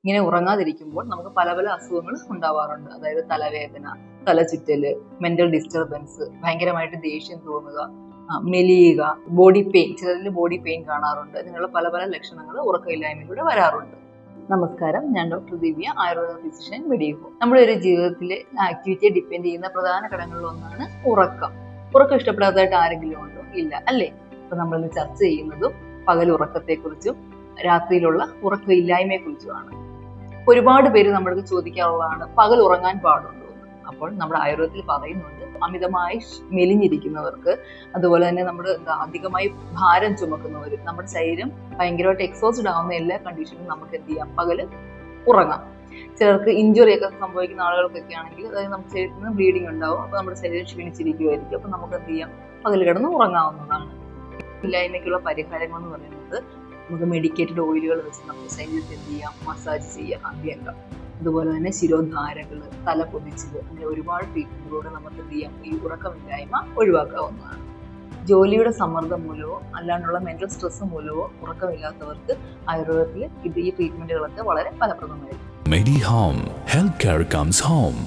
ഇങ്ങനെ ഉറങ്ങാതിരിക്കുമ്പോൾ നമുക്ക് പല പല അസുഖങ്ങൾ ഉണ്ടാവാറുണ്ട്. അതായത് തലവേദന, തലചുറ്റല്, മെന്റൽ ഡിസ്റ്റർബൻസ്, ഭയങ്കരമായിട്ട് ദേഷ്യം തോന്നുക, മെലിയുക, ബോഡി പെയിൻ, ചിലരിൽ ബോഡി പെയിൻ കാണാറുണ്ട്. ഇതിനുള്ള പല പല ലക്ഷണങ്ങൾ ഉറക്കമില്ലായ്മയിലൂടെ വരാറുണ്ട്. നമസ്കാരം, ഞാൻ ഡോക്ടർ ദിവ്യ, ആയുർവേദ ഫിസിഷ്യൻ, മെഡിക്കോ. നമ്മുടെ ഒരു ജീവിതത്തിലെ ആക്ടിവിറ്റിയെ ഡിപ്പെൻഡ് ചെയ്യുന്ന പ്രധാന ഘടകങ്ങളിൽ ഒന്നാണ് ഉറക്കം. ഉറക്കം ഇഷ്ടപ്പെടാത്തതായിട്ട് ആരെങ്കിലും ഉണ്ടോ? ഇല്ല, അല്ലേ? അപ്പൊ നമ്മളിന്ന് ചർച്ച ചെയ്യുന്നതും പകൽ ഉറക്കത്തെക്കുറിച്ചും രാത്രിയിലുള്ള ഉറക്കമില്ലായ്മയെക്കുറിച്ചുമാണ്. ഒരുപാട് പേര് നമ്മൾക്ക് ചോദിക്കാറുള്ളതാണ്, പകൽ ഉറങ്ങാൻ പാടുണ്ടോ? അപ്പോൾ നമ്മുടെ ആയുർവേദത്തിൽ പറയുന്നുണ്ട്, അമിതമായി മെലിഞ്ഞിരിക്കുന്നവർക്ക്, അതുപോലെ തന്നെ നമ്മുടെ അധികമായി ഭാരം ചുമക്കുന്നവർ, നമ്മുടെ ശരീരം ഭയങ്കരമായിട്ട് എക്സോസ്റ്റഡ് ആവുന്ന എല്ലാ കണ്ടീഷനും നമുക്ക് എന്ത് ചെയ്യാം? പകല് ഉറങ്ങാം. ചിലർക്ക് ഇഞ്ചുറി ഒക്കെ സംഭവിക്കുന്ന ആളുകൾക്കൊക്കെ ആണെങ്കിൽ, അതായത് നമ്മുടെ ശരീരത്തിൽ നിന്ന് ബ്ലീഡിങ് ഉണ്ടാവും, അപ്പോൾ നമ്മുടെ ശരീരം ക്ഷീണിച്ചിരിക്കുമായിരിക്കും. അപ്പോൾ നമുക്ക് എന്ത് ചെയ്യാം? പകൽ കിടന്ന് ഉറങ്ങാവുന്നതാണ്. ഇല്ലായ്മയ്ക്കുള്ള പരിഹാരങ്ങൾ എന്ന് പറയുന്നത്, നമുക്ക് മെഡിക്കേറ്റഡ് ഓയിലുകൾ വെച്ച് നമുക്ക് ശരീരത്തിൽ എന്ത് ചെയ്യാം? മസാജ് ചെയ്യാം, അഭ്യംഗം. അതുപോലെ തന്നെ ശിരോധാരകൾ, തല പൊതിച്ചത്, അങ്ങനെ ഒരുപാട് ട്രീറ്റ്മെന്റിലൂടെ നമുക്ക് എന്ത് ചെയ്യാം? ഈ ഉറക്കമില്ലായ്മ ഒഴിവാക്കാവുന്നതാണ്. ജോലിയുടെ സമ്മർദ്ദം മൂലമോ അല്ലാണ്ടുള്ള മെന്റൽ സ്ട്രെസ് മൂലമോ ഉറക്കമില്ലാത്തവർക്ക് ആയുർവേദത്തിൽ ഈ ട്രീറ്റ്മെന്റുകളൊക്കെ വളരെ ഫലപ്രദമായിരിക്കും. Medihome, healthcare comes home.